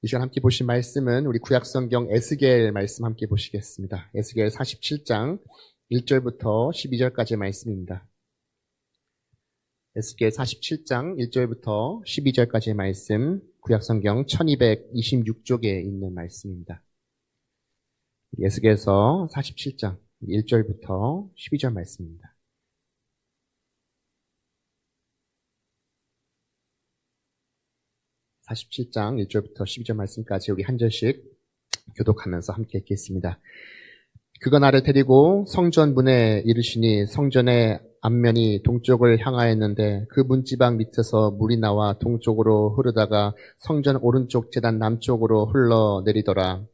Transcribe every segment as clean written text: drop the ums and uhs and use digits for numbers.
이 시간 함께 보신 말씀은 우리 구약성경 에스겔 말씀 함께 보시겠습니다. 에스겔 47장 1절부터 12절까지의 말씀입니다. 에스겔 47장 1절부터 12절까지의 말씀, 구약성경 1226쪽에 있는 말씀입니다. 에스겔서 47장 1절부터 12절 말씀입니다. (47장) 1절부터 12절 말씀까지 우리 한 절씩 교독하면서 함께 읽겠습니다. 그가 나를 데리고 성전 문에 이르시니 성전의 앞면이 동쪽을 향하였는데 그 문지방 밑에서 물이 나와 동쪽으로 흐르다가 성전 오른쪽 제단 남쪽으로 흘러내리더라.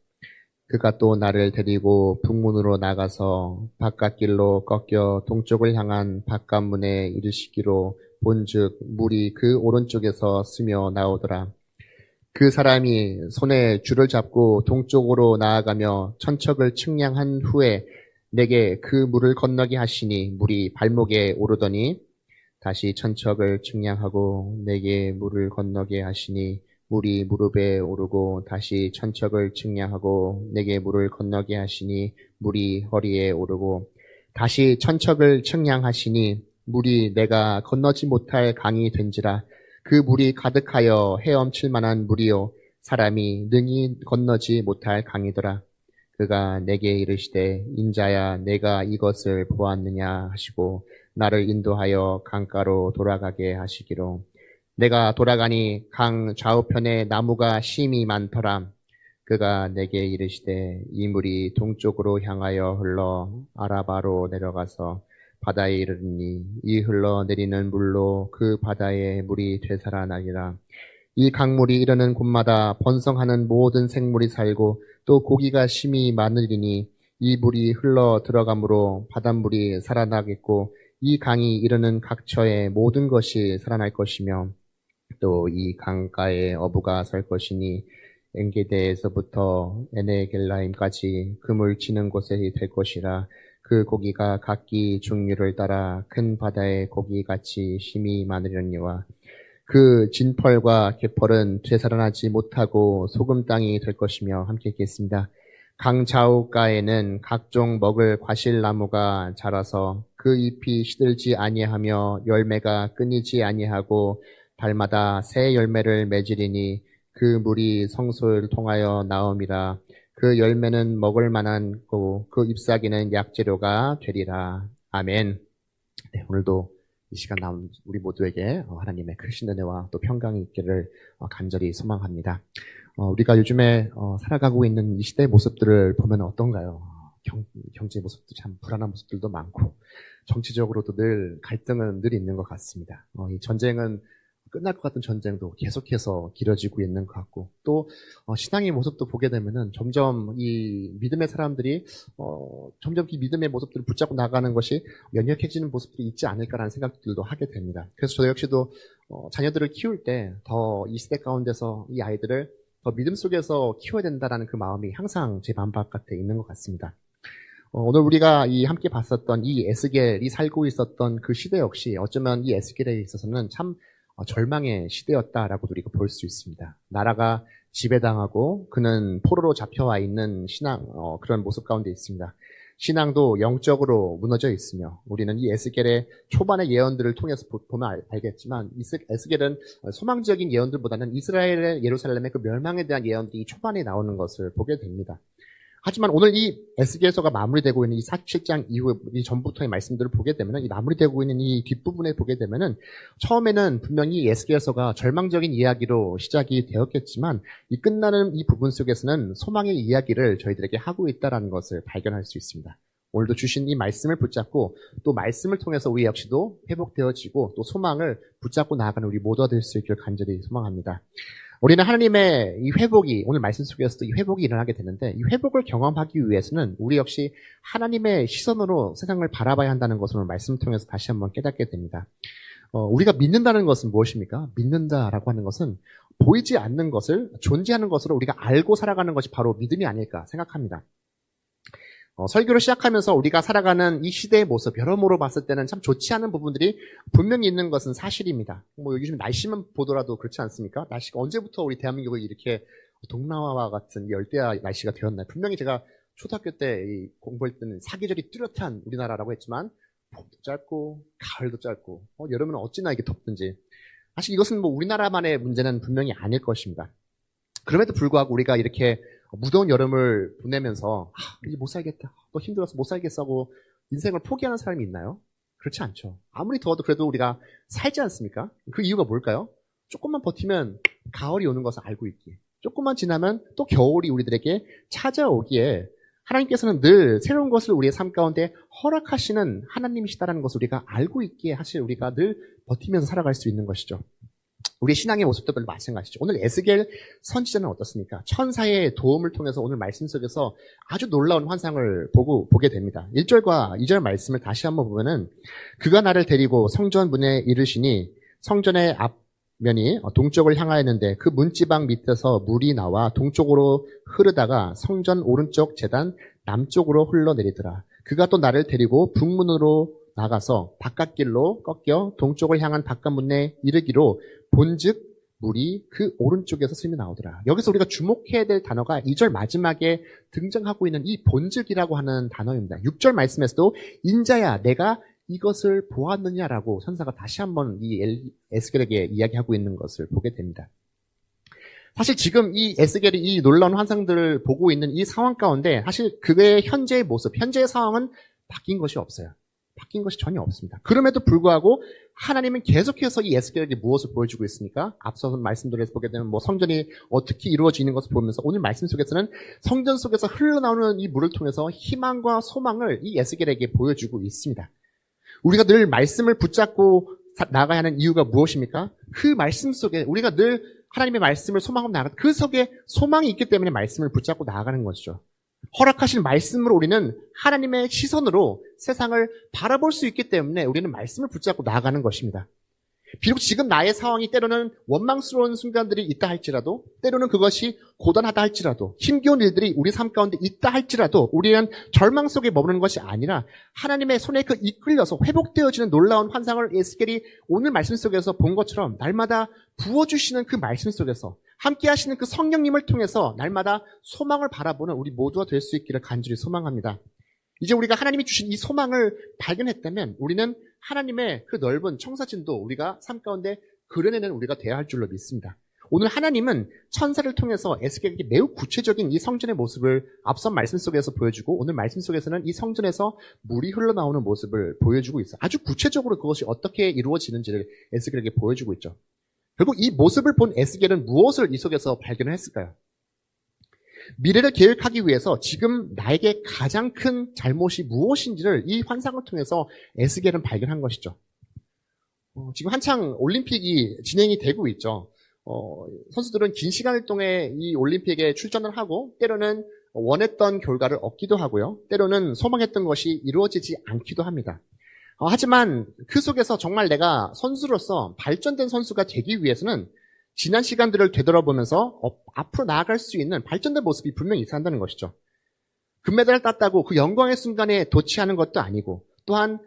그가 또 나를 데리고 북문으로 나가서 바깥길로 꺾여 동쪽을 향한 바깥문에 이르시기로 본즉 물이 그 오른쪽에서 스며 나오더라. 그 사람이 손에 줄을 잡고 동쪽으로 나아가며 천척을 측량한 후에 내게 그 물을 건너게 하시니 물이 발목에 오르더니 다시 천척을 측량하고 내게 물을 건너게 하시니 물이 무릎에 오르고 다시 천척을 측량하고 내게 물을 건너게 하시니 물이 허리에 오르고 다시 천척을 측량하시니 물이 내가 건너지 못할 강이 된지라. 그 물이 가득하여 헤엄칠 만한 물이요 사람이 능히 건너지 못할 강이더라. 그가 내게 이르시되 인자야 내가 이것을 보았느냐 하시고 나를 인도하여 강가로 돌아가게 하시기로. 내가 돌아가니 강 좌우편에 나무가 심이 많더라. 그가 내게 이르시되 이 물이 동쪽으로 향하여 흘러 아라바로 내려가서 바다에 이르니 이 흘러내리는 물로 그 바다의 물이 되살아나리라. 이 강물이 이르는 곳마다 번성하는 모든 생물이 살고 또 고기가 심이 많으리니 이 물이 흘러 들어가므로 바닷물이 살아나겠고 이 강이 이르는 각처의 모든 것이 살아날 것이며 또 이 강가에 어부가 설 것이니 엔게데에서부터 에네겔라임까지 그물 치는 곳이 될 것이라. 그 고기가 각기 종류를 따라 큰 바다의 고기같이 심이 많으려니와 그 진펄과 개펄은 되살아나지 못하고 소금 땅이 될 것이며. 함께 읽겠습니다. 강 좌우가에는 각종 먹을 과실나무가 자라서 그 잎이 시들지 아니하며 열매가 끊이지 아니하고 달마다 새 열매를 맺으리니 그 물이 성소를 통하여 나옴이라. 그 열매는 먹을 만한 거고 그 잎사귀는 약재료가 되리라. 아멘. 네, 오늘도 이 시간 나온 우리 모두에게 하나님의 크신 은혜와 또 평강이 있기를 간절히 소망합니다. 우리가 요즘에 살아가고 있는 이 시대의 모습들을 보면 어떤가요? 경제 모습도 참 불안한 모습들도 많고 정치적으로도 늘 갈등은 늘 있는 것 같습니다. 이 전쟁은 끝날 것 같은 전쟁도 계속해서 길어지고 있는 것 같고 또 신앙의 모습도 보게 되면은 점점 이 믿음의 사람들이 점점 이 믿음의 모습들을 붙잡고 나가는 것이 연약해지는 모습들이 있지 않을까라는 생각들도 하게 됩니다. 그래서 저 역시도 자녀들을 키울 때 더 이 시대 가운데서 이 아이들을 더 믿음 속에서 키워야 된다라는 그 마음이 항상 제 마음바깥에 있는 것 같습니다. 오늘 우리가 함께 봤었던 이 에스겔이 살고 있었던 그 시대 역시 어쩌면 이 에스겔에 있어서는 참 절망의 시대였다라고도 우리가 볼 수 있습니다. 나라가 지배당하고 그는 포로로 잡혀와 있는 신앙 그런 모습 가운데 있습니다. 신앙도 영적으로 무너져 있으며 우리는 이 에스겔의 초반의 예언들을 통해서 보면 알겠지만 에스겔은 소망적인 예언들보다는 이스라엘의 예루살렘의 그 멸망에 대한 예언들이 초반에 나오는 것을 보게 됩니다. 하지만 오늘 이 에스겔서가 마무리되고 있는 이 47장 이후 이 전부터의 말씀들을 보게 되면은 이 마무리되고 있는 이 뒷부분에 보게 되면은 처음에는 분명히 에스겔서가 절망적인 이야기로 시작이 되었겠지만 이 끝나는 이 부분 속에서는 소망의 이야기를 저희들에게 하고 있다라는 것을 발견할 수 있습니다. 오늘도 주신 이 말씀을 붙잡고 또 말씀을 통해서 우리 역시도 회복되어지고 또 소망을 붙잡고 나아가는 우리 모두가 될 수 있기를 간절히 소망합니다. 우리는 하나님의 이 회복이 오늘 말씀 속에서도 이 회복이 일어나게 되는데 이 회복을 경험하기 위해서는 우리 역시 하나님의 시선으로 세상을 바라봐야 한다는 것을 오늘 말씀을 통해서 다시 한번 깨닫게 됩니다. 우리가 믿는다는 것은 무엇입니까? 믿는다라고 하는 것은 보이지 않는 것을 존재하는 것으로 우리가 알고 살아가는 것이 바로 믿음이 아닐까 생각합니다. 설교를 시작하면서 우리가 살아가는 이 시대의 모습 여러모로 봤을 때는 참 좋지 않은 부분들이 분명히 있는 것은 사실입니다. 요즘 날씨만 보더라도 그렇지 않습니까? 날씨가 언제부터 우리 대한민국이 이렇게 동남아와 같은 열대야 날씨가 되었나요? 분명히 제가 초등학교 때 공부할 때는 사계절이 뚜렷한 우리나라라고 했지만 봄도 짧고 가을도 짧고 여름은 어찌나 이게 덥든지 사실 이것은 뭐 우리나라만의 문제는 분명히 아닐 것입니다. 그럼에도 불구하고 우리가 이렇게 무더운 여름을 보내면서 이제 못 살겠다, 또 힘들어서 못 살겠어 하고 인생을 포기하는 사람이 있나요? 그렇지 않죠. 아무리 더워도 그래도 우리가 살지 않습니까? 그 이유가 뭘까요? 조금만 버티면 가을이 오는 것을 알고 있기에, 조금만 지나면 또 겨울이 우리들에게 찾아오기에 하나님께서는 늘 새로운 것을 우리의 삶 가운데 허락하시는 하나님이시다라는 것을 우리가 알고 있기에 사실 우리가 늘 버티면서 살아갈 수 있는 것이죠. 우리 신앙의 모습도 마찬가지죠. 오늘 에스겔 선지자는 어떻습니까? 천사의 도움을 통해서 오늘 말씀 속에서 아주 놀라운 환상을 보게 됩니다. 1절과 2절 말씀을 다시 한번 보면은 그가 나를 데리고 성전 문에 이르시니 성전의 앞면이 동쪽을 향하였는데 그 문지방 밑에서 물이 나와 동쪽으로 흐르다가 성전 오른쪽 제단 남쪽으로 흘러내리더라. 그가 또 나를 데리고 북문으로 나가서 바깥길로 꺾여 동쪽을 향한 바깥문에 이르기로 본즉 물이 그 오른쪽에서 스며 나오더라. 여기서 우리가 주목해야 될 단어가 2절 마지막에 등장하고 있는 이 본즉이라고 하는 단어입니다. 6절 말씀에서도 인자야 내가 이것을 보았느냐라고 선사가 다시 한번 이 에스겔에게 이야기하고 있는 것을 보게 됩니다. 사실 지금 이 에스겔이 이 놀라운 환상들을 보고 있는 이 상황 가운데 사실 그의 현재의 모습, 현재의 상황은 바뀐 것이 없어요. 바뀐 것이 전혀 없습니다. 그럼에도 불구하고 하나님은 계속해서 이 에스겔에게 무엇을 보여주고 있습니까? 앞서 말씀드려서 보게 되면 성전이 어떻게 이루어지는 것을 보면서 오늘 말씀 속에서는 성전 속에서 흘러나오는 이 물을 통해서 희망과 소망을 이 에스겔에게 보여주고 있습니다. 우리가 늘 말씀을 붙잡고 나가야 하는 이유가 무엇입니까? 그 말씀 속에 우리가 늘 하나님의 말씀을 소망하고 나가 그 속에 소망이 있기 때문에 말씀을 붙잡고 나아가는 것이죠. 허락하신 말씀으로 우리는 하나님의 시선으로 세상을 바라볼 수 있기 때문에 우리는 말씀을 붙잡고 나아가는 것입니다. 비록 지금 나의 상황이 때로는 원망스러운 순간들이 있다 할지라도, 때로는 그것이 고단하다 할지라도, 힘겨운 일들이 우리 삶 가운데 있다 할지라도 우리는 절망 속에 머무는 것이 아니라 하나님의 손에 그 이끌려서 회복되어지는 놀라운 환상을 에스겔이 오늘 말씀 속에서 본 것처럼 날마다 부어주시는 그 말씀 속에서 함께 하시는 그 성령님을 통해서 날마다 소망을 바라보는 우리 모두가 될 수 있기를 간절히 소망합니다. 이제 우리가 하나님이 주신 이 소망을 발견했다면 우리는 하나님의 그 넓은 청사진도 우리가 삶 가운데 그려내는 우리가 되어야 할 줄로 믿습니다. 오늘 하나님은 천사를 통해서 에스겔에게 매우 구체적인 이 성전의 모습을 앞선 말씀 속에서 보여주고 오늘 말씀 속에서는 이 성전에서 물이 흘러나오는 모습을 보여주고 있어요. 아주 구체적으로 그것이 어떻게 이루어지는지를 에스겔에게 보여주고 있죠. 결국 이 모습을 본 에스겔은 무엇을 이 속에서 발견을 했을까요? 미래를 계획하기 위해서 지금 나에게 가장 큰 잘못이 무엇인지를 이 환상을 통해서 에스겔은 발견한 것이죠. 지금 한창 올림픽이 진행이 되고 있죠. 선수들은 긴 시간을 통해 이 올림픽에 출전을 하고 때로는 원했던 결과를 얻기도 하고요. 때로는 소망했던 것이 이루어지지 않기도 합니다. 하지만 그 속에서 정말 내가 선수로서 발전된 선수가 되기 위해서는 지난 시간들을 되돌아보면서 앞으로 나아갈 수 있는 발전된 모습이 분명히 있어야 한다는 것이죠. 금메달을 땄다고 그 영광의 순간에 도취하는 것도 아니고 또한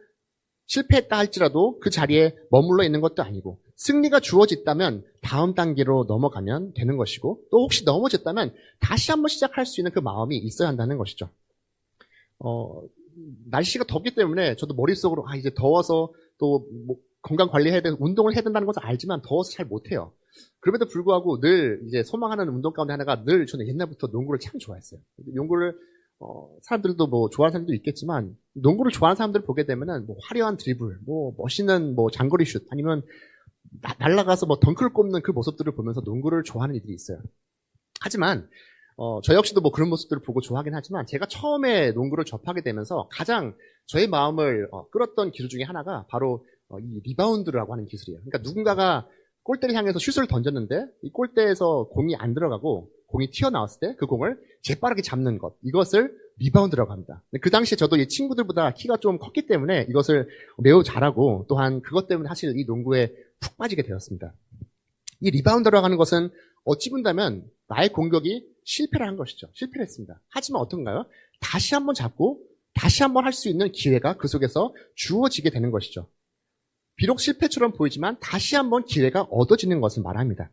실패했다 할지라도 그 자리에 머물러 있는 것도 아니고 승리가 주어졌다면 다음 단계로 넘어가면 되는 것이고 또 혹시 넘어졌다면 다시 한번 시작할 수 있는 그 마음이 있어야 한다는 것이죠. 날씨가 덥기 때문에 저도 머릿속으로 이제 더워서 또 건강 관리해야 되고 운동을 해야 된다는 것을 알지만 더워서 잘 못해요. 그럼에도 불구하고 늘 이제 소망하는 운동 가운데 하나가 늘 저는 옛날부터 농구를 참 좋아했어요. 농구를 사람들도 좋아하는 사람도 있겠지만 농구를 좋아하는 사람들을 보게 되면은 화려한 드리블, 멋있는 장거리 슛 아니면 날아가서 덩크를 꼽는 그 모습들을 보면서 농구를 좋아하는 이들이 있어요. 하지만 저 역시도 그런 모습들을 보고 좋아하긴 하지만 제가 처음에 농구를 접하게 되면서 가장 저의 마음을 끌었던 기술 중에 하나가 바로 이 리바운드라고 하는 기술이에요. 그러니까 누군가가 골대를 향해서 슛을 던졌는데 이 골대에서 공이 안 들어가고 공이 튀어나왔을 때 그 공을 재빠르게 잡는 것, 이것을 리바운드라고 합니다. 그 당시에 저도 이 친구들보다 키가 좀 컸기 때문에 이것을 매우 잘하고 또한 그것 때문에 사실 이 농구에 푹 빠지게 되었습니다. 이 리바운드라고 하는 것은 어찌 본다면 나의 공격이 실패를 한 것이죠. 실패를 했습니다. 하지만 어떤가요? 다시 한번 잡고 다시 한번 할 수 있는 기회가 그 속에서 주어지게 되는 것이죠. 비록 실패처럼 보이지만 다시 한번 기회가 얻어지는 것을 말합니다.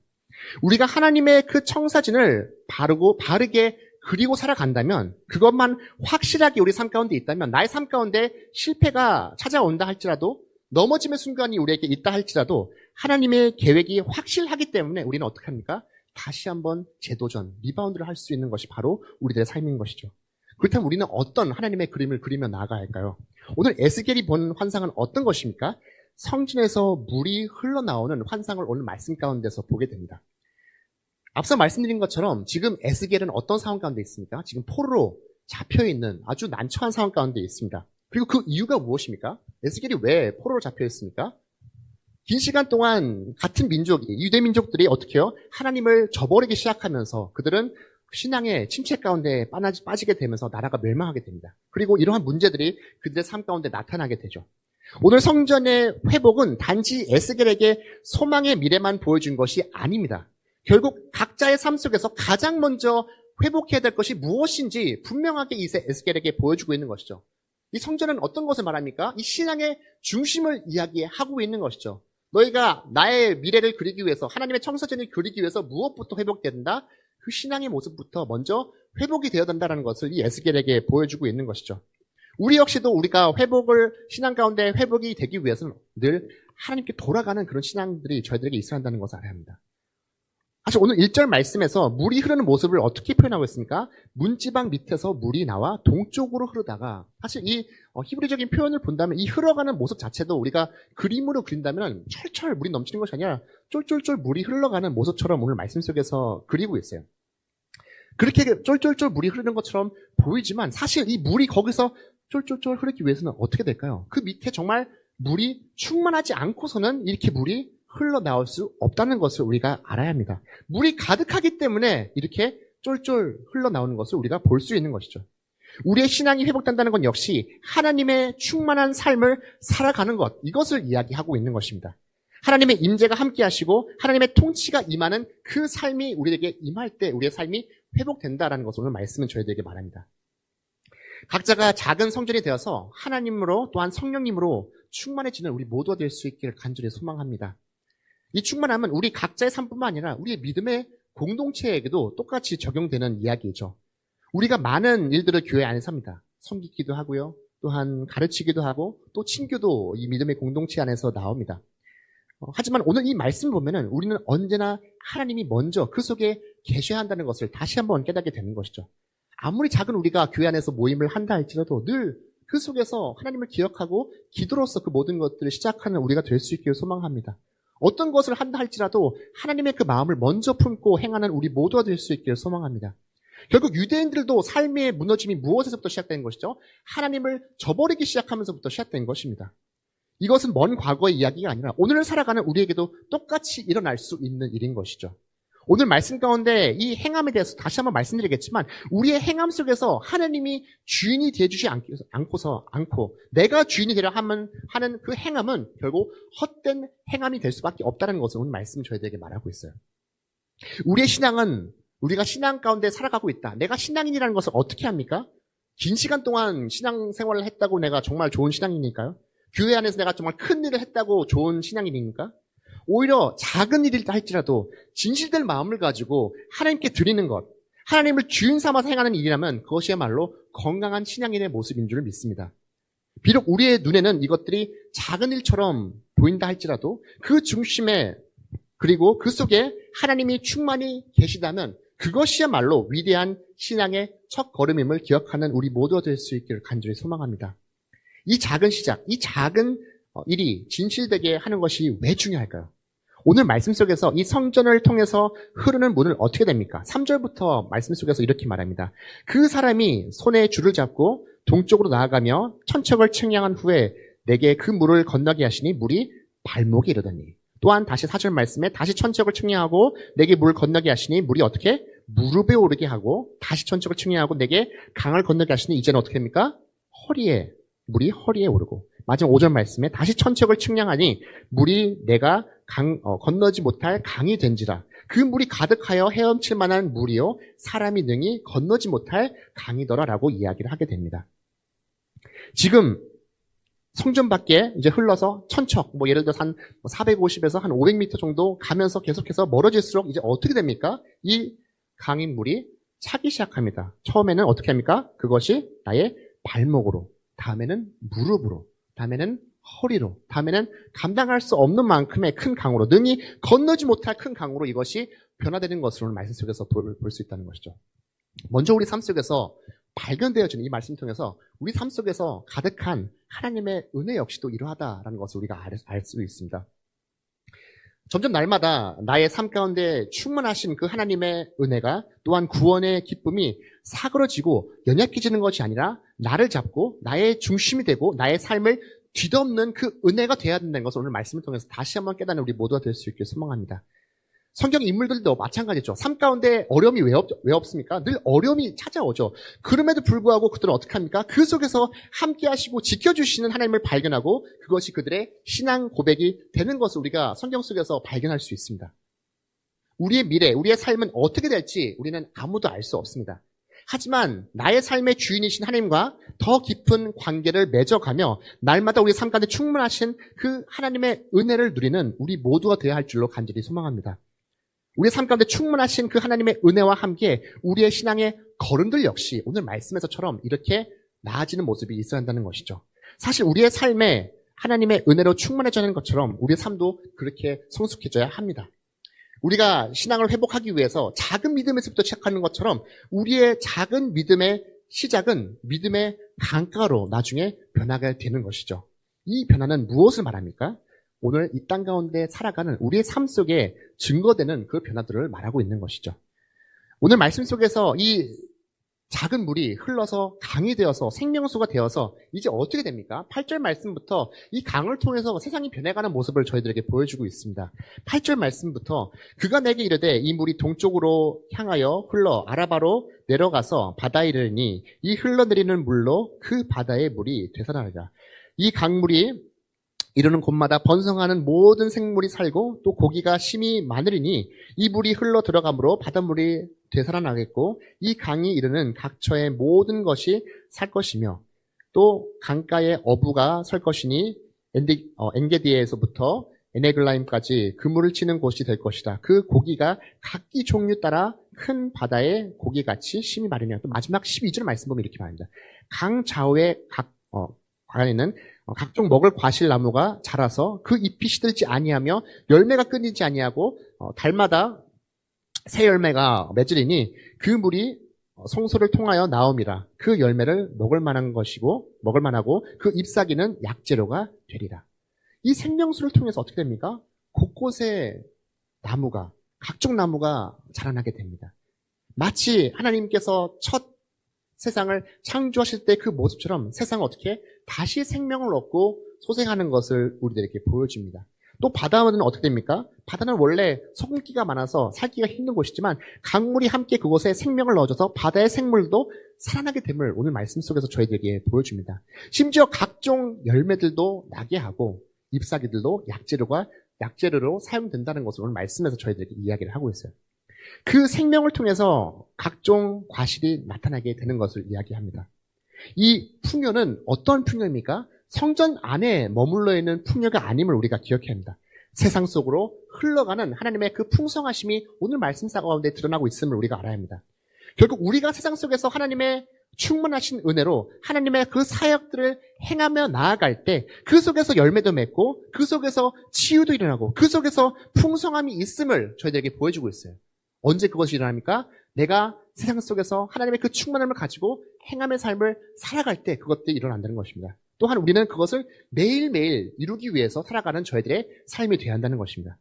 우리가 하나님의 그 청사진을 바르게 그리고 살아간다면, 그것만 확실하게 우리 삶 가운데 있다면, 나의 삶 가운데 실패가 찾아온다 할지라도, 넘어짐의 순간이 우리에게 있다 할지라도 하나님의 계획이 확실하기 때문에 우리는 어떻게 합니까? 다시 한번 재도전, 리바운드를 할 수 있는 것이 바로 우리들의 삶인 것이죠. 그렇다면 우리는 어떤 하나님의 그림을 그리며 나아가야 할까요? 오늘 에스겔이 본 환상은 어떤 것입니까? 성전에서 물이 흘러나오는 환상을 오늘 말씀 가운데서 보게 됩니다. 앞서 말씀드린 것처럼 지금 에스겔은 어떤 상황 가운데 있습니까? 지금 포로로 잡혀있는 아주 난처한 상황 가운데 있습니다. 그리고 그 이유가 무엇입니까? 에스겔이 왜 포로로 잡혀있습니까? 긴 시간 동안 같은 유대 민족들이 어떻게 해요? 하나님을 저버리기 시작하면서 그들은 신앙의 침체 가운데 빠지게 되면서 나라가 멸망하게 됩니다. 그리고 이러한 문제들이 그들의 삶 가운데 나타나게 되죠. 오늘 성전의 회복은 단지 에스겔에게 소망의 미래만 보여준 것이 아닙니다. 결국 각자의 삶 속에서 가장 먼저 회복해야 될 것이 무엇인지 분명하게 이 에스겔에게 보여주고 있는 것이죠. 이 성전은 어떤 것을 말합니까? 이 신앙의 중심을 이야기하고 있는 것이죠. 너희가 나의 미래를 그리기 위해서, 하나님의 청사진을 그리기 위해서 무엇부터 회복돼야 된다? 그 신앙의 모습부터 먼저 회복이 되어야 된다는 것을 이 에스겔에게 보여주고 있는 것이죠. 우리 역시도 우리가 신앙 가운데 회복이 되기 위해서는 늘 하나님께 돌아가는 그런 신앙들이 저희들에게 있어야 한다는 것을 알아야 합니다. 사실 오늘 1절 말씀에서 물이 흐르는 모습을 어떻게 표현하고 있습니까? 문지방 밑에서 물이 나와 동쪽으로 흐르다가, 사실 이 히브리적인 표현을 본다면 이 흘러가는 모습 자체도 우리가 그림으로 그린다면 철철 물이 넘치는 것이 아니라 쫄쫄쫄 물이 흘러가는 모습처럼 오늘 말씀 속에서 그리고 있어요. 그렇게 쫄쫄쫄 물이 흐르는 것처럼 보이지만 사실 이 물이 거기서 쫄쫄쫄 흐르기 위해서는 어떻게 될까요? 그 밑에 정말 물이 충만하지 않고서는 이렇게 물이 흘러나올 수 없다는 것을 우리가 알아야 합니다. 물이 가득하기 때문에 이렇게 쫄쫄 흘러나오는 것을 우리가 볼 수 있는 것이죠. 우리의 신앙이 회복된다는 건 역시 하나님의 충만한 삶을 살아가는 것, 이것을 이야기하고 있는 것입니다. 하나님의 임재가 함께 하시고 하나님의 통치가 임하는 그 삶이 우리에게 임할 때 우리의 삶이 회복된다라는 것을 오늘 말씀은 저희들에게 말합니다. 각자가 작은 성전이 되어서 하나님으로 또한 성령님으로 충만해지는 우리 모두가 될 수 있기를 간절히 소망합니다. 이 충만함은 우리 각자의 삶뿐만 아니라 우리의 믿음의 공동체에게도 똑같이 적용되는 이야기죠. 우리가 많은 일들을 교회 안에서 합니다. 섬기기도 하고요. 또한 가르치기도 하고 또 친교도 이 믿음의 공동체 안에서 나옵니다. 하지만 오늘 이 말씀을 보면은 우리는 언제나 하나님이 먼저 그 속에 계셔야 한다는 것을 다시 한번 깨닫게 되는 것이죠. 아무리 작은 우리가 교회 안에서 모임을 한다 할지라도 늘 그 속에서 하나님을 기억하고 기도로서 그 모든 것들을 시작하는 우리가 될 수 있기를 소망합니다. 어떤 것을 한다 할지라도 하나님의 그 마음을 먼저 품고 행하는 우리 모두가 될 수 있기를 소망합니다. 결국 유대인들도 삶의 무너짐이 무엇에서부터 시작된 것이죠? 하나님을 저버리기 시작하면서부터 시작된 것입니다. 이것은 먼 과거의 이야기가 아니라 오늘을 살아가는 우리에게도 똑같이 일어날 수 있는 일인 것이죠. 오늘 말씀 가운데 이 행함에 대해서 다시 한번 말씀드리겠지만 우리의 행함 속에서 하나님이 주인이 되어주지 않고 내가 주인이 되려 하는 그 행함은 결국 헛된 행함이 될 수밖에 없다는 것을 오늘 말씀은 저희들에게 말하고 있어요. 우리의 신앙은 우리가 신앙 가운데 살아가고 있다. 내가 신앙인이라는 것을 어떻게 합니까? 긴 시간 동안 신앙 생활을 했다고 내가 정말 좋은 신앙인일까요? 교회 안에서 내가 정말 큰 일을 했다고 좋은 신앙인입니까? 오히려 작은 일이다 할지라도 진실된 마음을 가지고 하나님께 드리는 것, 하나님을 주인 삼아서 행하는 일이라면 그것이야말로 건강한 신앙인의 모습인 줄 믿습니다. 비록 우리의 눈에는 이것들이 작은 일처럼 보인다 할지라도 그 중심에 그리고 그 속에 하나님이 충만히 계시다면 그것이야말로 위대한 신앙의 첫 걸음임을 기억하는 우리 모두가 될 수 있기를 간절히 소망합니다. 이 작은 시작, 이 작은 일이 진실되게 하는 것이 왜 중요할까요? 오늘 말씀 속에서 이 성전을 통해서 흐르는 문은 어떻게 됩니까? 3절부터 말씀 속에서 이렇게 말합니다. 그 사람이 손에 줄을 잡고 동쪽으로 나아가며 천척을 측량한 후에 내게 그 물을 건너게 하시니 물이 발목에 이르더니 또한 다시 4절 말씀에 다시 천척을 측량하고 내게 물을 건너게 하시니 물이 어떻게? 무릎에 오르게 하고 다시 천척을 측량하고 내게 강을 건너게 하시니 이제는 어떻게 됩니까? 물이 허리에 오르고 마지막 5절 말씀에 다시 천척을 측량하니 물이 내가 건너지 못할 강이 된지라 그 물이 가득하여 헤엄칠 만한 물이요 사람이 능히 건너지 못할 강이더라라고 이야기를 하게 됩니다. 지금 성전 밖에 이제 흘러서 천척, 예를 들어서 한 450에서 한 500m 정도 가면서 계속해서 멀어질수록 이제 어떻게 됩니까? 이 강인 물이 차기 시작합니다. 처음에는 어떻게 합니까? 그것이 나의 발목으로, 다음에는 무릎으로, 다음에는 허리로, 다음에는 감당할 수 없는 만큼의 큰 강으로, 능히 건너지 못할 큰 강으로 이것이 변화되는 것으로 말씀 속에서 볼 수 있다는 것이죠. 먼저 우리 삶 속에서 발견되어지는 이 말씀 통해서 우리 삶 속에서 가득한 하나님의 은혜 역시도 이러하다라는 것을 우리가 알 수 있습니다. 점점 날마다 나의 삶 가운데 충만하신 그 하나님의 은혜가 또한 구원의 기쁨이 사그러지고 연약해지는 것이 아니라 나를 잡고 나의 중심이 되고 나의 삶을 뒤덮는 그 은혜가 되어야 된다는 것을 오늘 말씀을 통해서 다시 한번 깨닫는 우리 모두가 될 수 있길 소망합니다. 성경 인물들도 마찬가지죠. 삶 가운데 어려움이 왜 없습니까? 늘 어려움이 찾아오죠. 그럼에도 불구하고 그들은 어떻게 합니까? 그 속에서 함께 하시고 지켜주시는 하나님을 발견하고 그것이 그들의 신앙 고백이 되는 것을 우리가 성경 속에서 발견할 수 있습니다. 우리의 미래, 우리의 삶은 어떻게 될지 우리는 아무도 알 수 없습니다. 하지만 나의 삶의 주인이신 하나님과 더 깊은 관계를 맺어가며 날마다 우리 삶 가운데 충만하신 그 하나님의 은혜를 누리는 우리 모두가 되어야 할 줄로 간절히 소망합니다. 우리의 삶 가운데 충만하신 그 하나님의 은혜와 함께 우리의 신앙의 걸음들 역시 오늘 말씀에서처럼 이렇게 나아지는 모습이 있어야 한다는 것이죠. 사실 우리의 삶에 하나님의 은혜로 충만해지는 것처럼 우리의 삶도 그렇게 성숙해져야 합니다. 우리가 신앙을 회복하기 위해서 작은 믿음에서부터 시작하는 것처럼 우리의 작은 믿음의 시작은 믿음의 강가로 나중에 변화가 되는 것이죠. 이 변화는 무엇을 말합니까? 오늘 이 땅 가운데 살아가는 우리의 삶 속에 증거되는 그 변화들을 말하고 있는 것이죠. 오늘 말씀 속에서 이 작은 물이 흘러서 강이 되어서 생명수가 되어서 이제 어떻게 됩니까? 8절 말씀부터 이 강을 통해서 세상이 변해가는 모습을 저희들에게 보여주고 있습니다. 8절 말씀부터 그가 내게 이르되 이 물이 동쪽으로 향하여 흘러 아라바로 내려가서 바다에 이르니 이 흘러내리는 물로 그 바다의 물이 되살아나리라. 이 강물이 이르는 곳마다 번성하는 모든 생물이 살고 또 고기가 심히 많으리니 이 물이 흘러 들어가므로 바닷물이 되살아나겠고 이 강이 이르는 각처의 모든 것이 살 것이며 또 강가에 어부가 설 것이니 엔게디에서부터 에네글라임까지 그물을 치는 곳이 될 것이다. 그 고기가 각기 종류 따라 큰 바다의 고기같이 심히 마르며 또 마지막 12절 말씀 보면 이렇게 말합니다. 강 좌우의 관에는 각종 먹을 과실나무가 자라서 그 잎이 시들지 아니하며 열매가 끊이지 아니하고 달마다 새 열매가 맺으리니 그 물이 성소를 통하여 나옴이라. 그 열매를 먹을 만하고 그 잎사귀는 약재료가 되리라. 이 생명수를 통해서 어떻게 됩니까? 곳곳에 각종 나무가 자라나게 됩니다. 마치 하나님께서 첫 세상을 창조하실 때 그 모습처럼 세상은 어떻게 다시 생명을 얻고 소생하는 것을 우리들에게 보여줍니다. 또 바다는 어떻게 됩니까? 바다는 원래 소금기가 많아서 살기가 힘든 곳이지만 강물이 함께 그곳에 생명을 넣어줘서 바다의 생물도 살아나게 됨을 오늘 말씀 속에서 저희들에게 보여줍니다. 심지어 각종 열매들도 나게 하고 잎사귀들도 약재료로 사용된다는 것을 오늘 말씀에서 저희들에게 이야기를 하고 있어요. 그 생명을 통해서 각종 과실이 나타나게 되는 것을 이야기합니다. 이 풍요는 어떤 풍요입니까? 성전 안에 머물러 있는 풍요가 아님을 우리가 기억해야 합니다. 세상 속으로 흘러가는 하나님의 그 풍성하심이 오늘 말씀 가운데 드러나고 있음을 우리가 알아야 합니다. 결국 우리가 세상 속에서 하나님의 충만하신 은혜로 하나님의 그 사역들을 행하며 나아갈 때 그 속에서 열매도 맺고 그 속에서 치유도 일어나고 그 속에서 풍성함이 있음을 저희들에게 보여주고 있어요. 언제 그것이 일어납니까? 내가 세상 속에서 하나님의 그 충만함을 가지고 행함의 삶을 살아갈 때 그것들이 일어난다는 것입니다. 또한 우리는 그것을 매일매일 이루기 위해서 살아가는 저희들의 삶이 되어야 한다는 것입니다.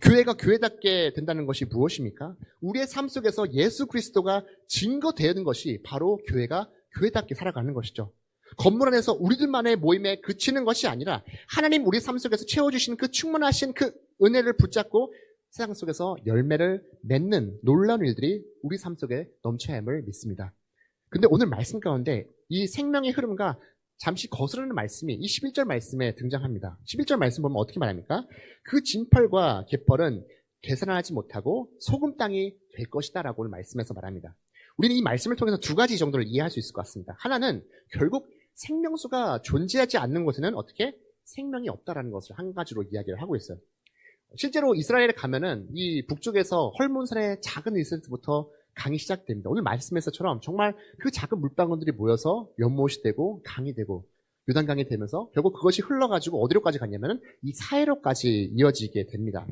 교회가 교회답게 된다는 것이 무엇입니까? 우리의 삶 속에서 예수 그리스도가 증거되는 것이 바로 교회가 교회답게 살아가는 것이죠. 건물 안에서 우리들만의 모임에 그치는 것이 아니라 하나님 우리 삶 속에서 채워주신 그 충만하신 그 은혜를 붙잡고 세상 속에서 열매를 맺는 놀라운 일들이 우리 삶 속에 넘쳐야 함을 믿습니다. 근데 오늘 말씀 가운데 이 생명의 흐름과 잠시 거스르는 말씀이 이 11절 말씀에 등장합니다. 11절 말씀 보면 어떻게 말합니까? 그 진펄과 갯벌은 계산하지 못하고 소금 땅이 될 것이다 라고 말씀에서 말합니다. 우리는 이 말씀을 통해서 두 가지 정도를 이해할 수 있을 것 같습니다. 하나는 결국 생명수가 존재하지 않는 곳에는 어떻게? 생명이 없다라는 것을 한 가지로 이야기를 하고 있어요. 실제로 이스라엘에 가면은 이 북쪽에서 헐몬산의 작은 이슬부터 강이 시작됩니다. 오늘 말씀에서처럼 정말 그 작은 물방울들이 모여서 연못이 되고 강이 되고 요단강이 되면서 결국 그것이 흘러가지고 어디로까지 갔냐면은 이 사해로까지 이어지게 됩니다.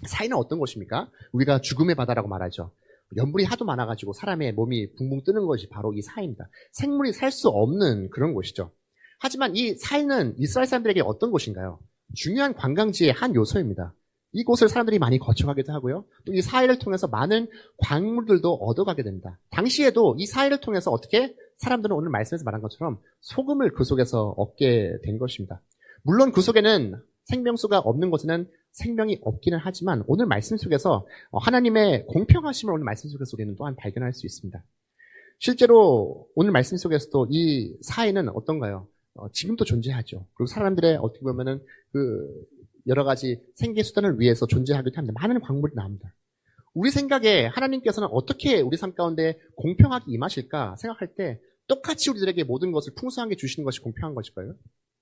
사해는 어떤 곳입니까? 우리가 죽음의 바다라고 말하죠. 염분이 하도 많아가지고 사람의 몸이 붕붕 뜨는 것이 바로 이 사해입니다. 생물이 살 수 없는 그런 곳이죠. 하지만 이 사해는 이스라엘 사람들에게 어떤 곳인가요? 중요한 관광지의 한 요소입니다. 이곳을 사람들이 많이 거쳐가기도 하고요. 또 이 사해를 통해서 많은 광물들도 얻어가게 됩니다. 당시에도 이 사해를 통해서 어떻게 사람들은 오늘 말씀에서 말한 것처럼 소금을 그 속에서 얻게 된 것입니다. 물론 그 속에는 생명수가 없는 곳에는 생명이 없기는 하지만 오늘 말씀 속에서 하나님의 공평하심을 오늘 말씀 속에서 우리는 또한 발견할 수 있습니다. 실제로 오늘 말씀 속에서도 이 사해는 어떤가요? 지금도 존재하죠. 그리고 사람들의 어떻게 보면은 여러 가지 생계 수단을 위해서 존재하기도 합니다. 많은 광물이 나옵니다. 우리 생각에 하나님께서는 어떻게 우리 삶 가운데 공평하게 임하실까 생각할 때 똑같이 우리들에게 모든 것을 풍성하게 주시는 것이 공평한 것일까요?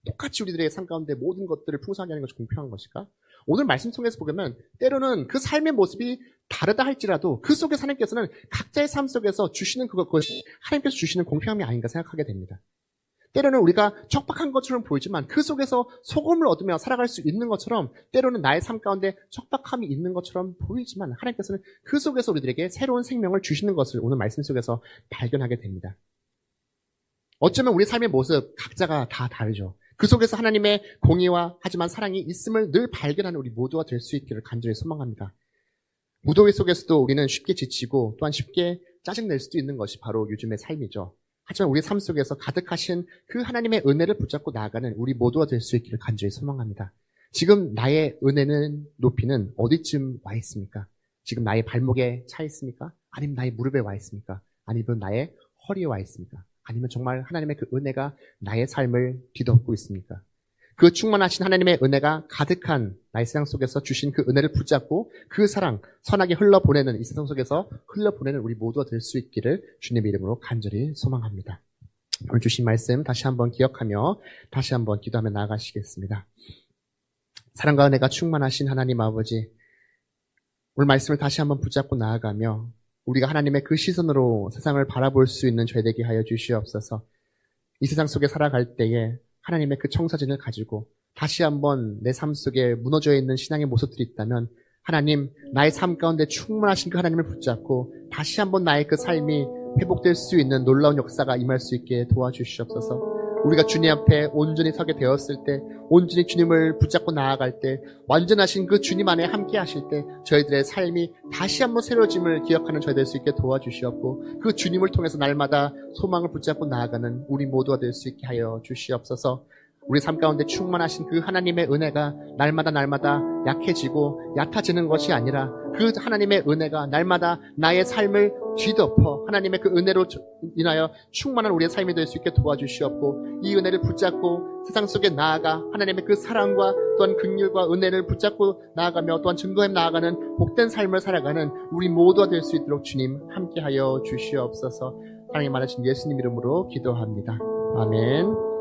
똑같이 우리들의 삶 가운데 모든 것들을 풍성하게 하는 것이 공평한 것일까? 오늘 말씀 속에서 보면 때로는 그 삶의 모습이 다르다 할지라도 그 속에 하나님께서는 각자의 삶 속에서 주시는 그것이 하나님께서 주시는 공평함이 아닌가 생각하게 됩니다. 때로는 우리가 척박한 것처럼 보이지만 그 속에서 소금을 얻으며 살아갈 수 있는 것처럼 때로는 나의 삶 가운데 척박함이 있는 것처럼 보이지만 하나님께서는 그 속에서 우리들에게 새로운 생명을 주시는 것을 오늘 말씀 속에서 발견하게 됩니다. 어쩌면 우리 삶의 모습 각자가 다 다르죠. 그 속에서 하나님의 공의와 하지만 사랑이 있음을 늘 발견하는 우리 모두가 될 수 있기를 간절히 소망합니다. 무더위 속에서도 우리는 쉽게 지치고 또한 쉽게 짜증낼 수도 있는 것이 바로 요즘의 삶이죠. 하지만 우리 삶 속에서 가득하신 그 하나님의 은혜를 붙잡고 나아가는 우리 모두가 될 수 있기를 간절히 소망합니다. 지금 나의 은혜는 높이는 어디쯤 와 있습니까? 지금 나의 발목에 차 있습니까? 아니면 나의 무릎에 와 있습니까? 아니면 나의 허리에 와 있습니까? 아니면 정말 하나님의 그 은혜가 나의 삶을 뒤덮고 있습니까? 그 충만하신 하나님의 은혜가 가득한 나의 세상 속에서 주신 그 은혜를 붙잡고 그 사랑 선하게 흘러보내는 이 세상 속에서 흘러보내는 우리 모두가 될 수 있기를 주님의 이름으로 간절히 소망합니다. 오늘 주신 말씀 다시 한번 기억하며 다시 한번 기도하며 나아가시겠습니다. 사랑과 은혜가 충만하신 하나님 아버지, 오늘 말씀을 다시 한번 붙잡고 나아가며 우리가 하나님의 그 시선으로 세상을 바라볼 수 있는 저희 되게 하여 주시옵소서. 이 세상 속에 살아갈 때에 하나님의 그 청사진을 가지고 다시 한번 내 삶 속에 무너져 있는 신앙의 모습들이 있다면 하나님, 나의 삶 가운데 충만하신 그 하나님을 붙잡고 다시 한번 나의 그 삶이 회복될 수 있는 놀라운 역사가 임할 수 있게 도와주시옵소서. 우리가 주님 앞에 온전히 서게 되었을 때, 온전히 주님을 붙잡고 나아갈 때, 완전하신 그 주님 안에 함께 하실 때 저희들의 삶이 다시 한번 새로워짐을 기억하는 저희 될 수 있게 도와주시옵고 그 주님을 통해서 날마다 소망을 붙잡고 나아가는 우리 모두가 될 수 있게 하여 주시옵소서. 우리 삶 가운데 충만하신 그 하나님의 은혜가 날마다 약해지고 얕아지는 것이 아니라 그 하나님의 은혜가 날마다 나의 삶을 뒤덮어 하나님의 그 은혜로 인하여 충만한 우리의 삶이 될 수 있게 도와주시옵고 이 은혜를 붙잡고 세상 속에 나아가 하나님의 그 사랑과 또한 긍휼과 은혜를 붙잡고 나아가며 또한 증거해 나아가는 복된 삶을 살아가는 우리 모두가 될 수 있도록 주님 함께하여 주시옵소서. 하나님 말하신 예수님 이름으로 기도합니다. 아멘.